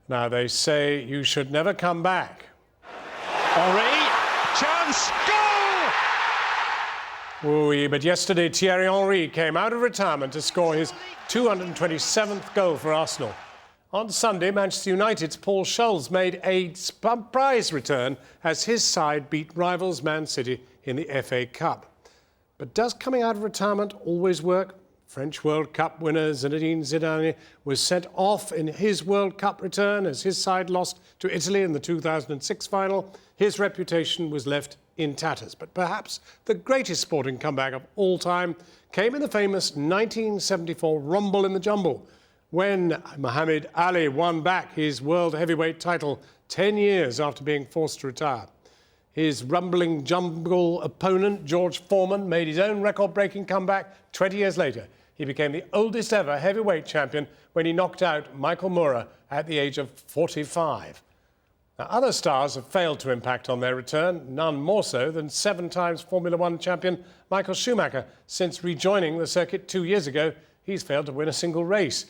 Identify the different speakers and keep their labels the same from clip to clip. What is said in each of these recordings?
Speaker 1: Now, they say you should never come back.
Speaker 2: Henri, chance, goal!
Speaker 1: Oui, but yesterday Thierry Henry came out of retirement to score his 227th goal for Arsenal. On Sunday, Manchester United's Paul Scholes made a surprise return as his side beat rivals Man City in the FA Cup. But does coming out of retirement always work? French World Cup winner Zinedine Zidane was sent off in his World Cup return as his side lost to Italy in the 2006 final. His reputation was left in tatters. But perhaps the greatest sporting comeback of all time came in the famous 1974 Rumble in the Jumble, when Muhammad Ali won back his world heavyweight title 10 years after being forced to retire. His rumbling jumble opponent, George Foreman, made his own record-breaking comeback 20 years later. He became the oldest ever heavyweight champion when he knocked out Michael Moorer at the age of 45. Now, other stars have failed to impact on their return, none more so than 7 times Formula One champion Michael Schumacher. Since rejoining the circuit 2 years ago, he's failed to win a single race.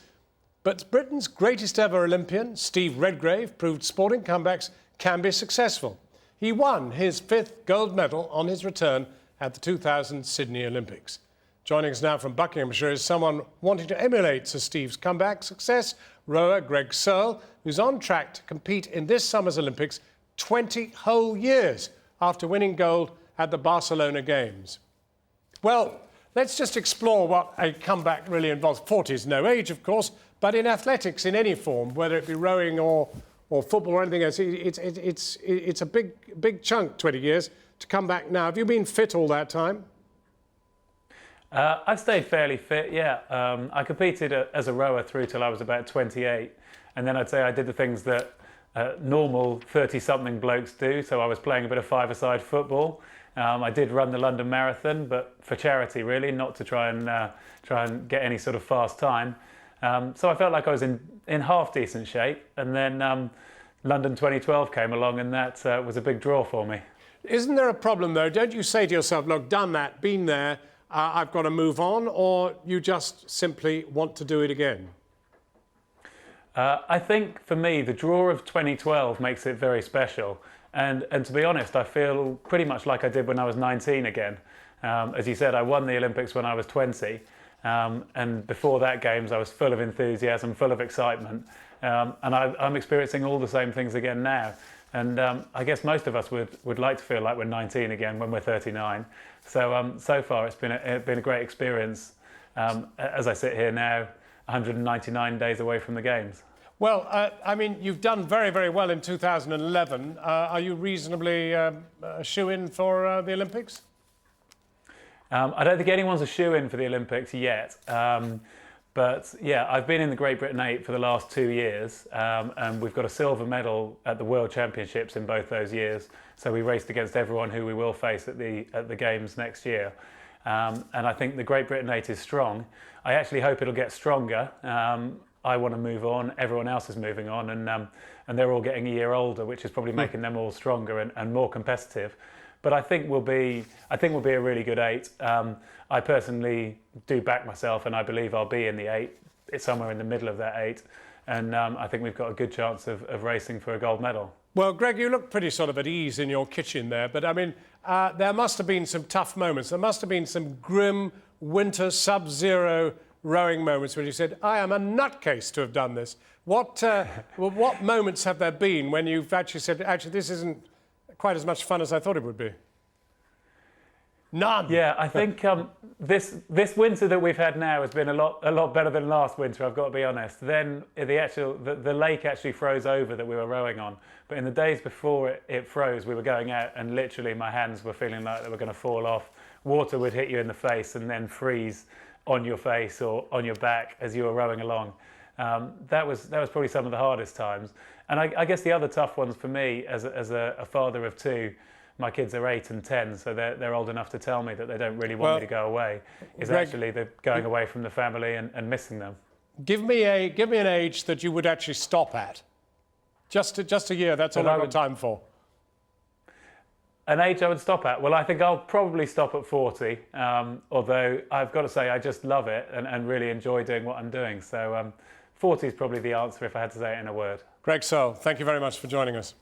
Speaker 1: But Britain's greatest ever Olympian, Steve Redgrave, proved sporting comebacks can be successful. He won his 5th gold medal on his return at the 2000 Sydney Olympics. Joining us now from Buckinghamshire is someone wanting to emulate Sir Steve's comeback success, rower Greg Searle, who's on track to compete in this summer's Olympics 20 whole years after winning gold at the Barcelona Games. Well, let's just explore what a comeback really involves. 40 is no age, of course, but in athletics in any form, whether it be rowing or football or anything else, it's a big chunk, 20 years, to come back now. Have you been fit all that time?
Speaker 3: I've stayed fairly fit, yeah. I competed as a rower through till I was about 28, and then I'd say I did the things that normal 30-something blokes do. So I was playing a bit of five-a-side football. I did run the London Marathon, but for charity, really, not to try and get any sort of fast time. So I felt like I was in half decent shape, and then London 2012 came along, and that was a big draw for me.
Speaker 1: Isn't there a problem, though? Don't you say to yourself, look, done that, been there, I've got to move on, or you just simply want to do it again?
Speaker 3: I think, for me, the draw of 2012 makes it very special. And to be honest, I feel pretty much like I did when I was 19 again. As you said, I won the Olympics when I was 20. And before that Games, I was full of enthusiasm, full of excitement. And I'm experiencing all the same things again now. And I guess most of us would like to feel like we're 19 again when we're 39. So so far it's been a great experience. As I sit here now, 199 days away from the Games.
Speaker 1: Well, I mean, you've done very, very well in 2011. Are you reasonably a shoo-in for the Olympics?
Speaker 3: I don't think anyone's a shoo-in for the Olympics yet. But yeah, I've been in the Great Britain 8 for the last 2 years, and we've got a silver medal at the World Championships in both those years. So we raced against everyone who we will face at the Games next year. And I think the Great Britain 8 is strong. I actually hope it'll get stronger. I want to move on. Everyone else is moving on, and they're all getting a year older, which is probably making them all stronger and more competitive. But I think we'll be a really good 8. I personally do back myself, and I believe I'll be in the 8. It's somewhere in the middle of that 8, and I think we've got a good chance of racing for a gold medal. Well,
Speaker 1: Greg, you look pretty sort of at ease in your kitchen there, but I mean, there must have been some tough moments. There must have been some grim winter sub-zero rowing moments when you said, I am a nutcase to have done this. What moments have there been when you've actually said, actually, this isn't quite as much fun as I thought it would be? None.
Speaker 3: Yeah, I think this winter that we've had now has been a lot better than last winter, I've got to be honest. Then the lake actually froze over that we were rowing on. But in the days before it froze, we were going out and literally my hands were feeling like they were going to fall off. Water would hit you in the face and then freeze on your face or on your back as you were rowing along. That was probably some of the hardest times. And I guess the other tough ones for me as a father of 2, my kids are 8 and 10, so they're old enough to tell me that they don't really want me to go away. Is Greg, actually they're going away from the family and missing them.
Speaker 1: Give me an age that you would actually stop at. Just a year. That's all I've got time for.
Speaker 3: An age I would stop at? Well, I think I'll probably stop at 40. Although I've got to say I just love it and really enjoy doing what I'm doing. So 40 is probably the answer if I had to say it in a word.
Speaker 1: Greg Searle, thank you very much for joining us.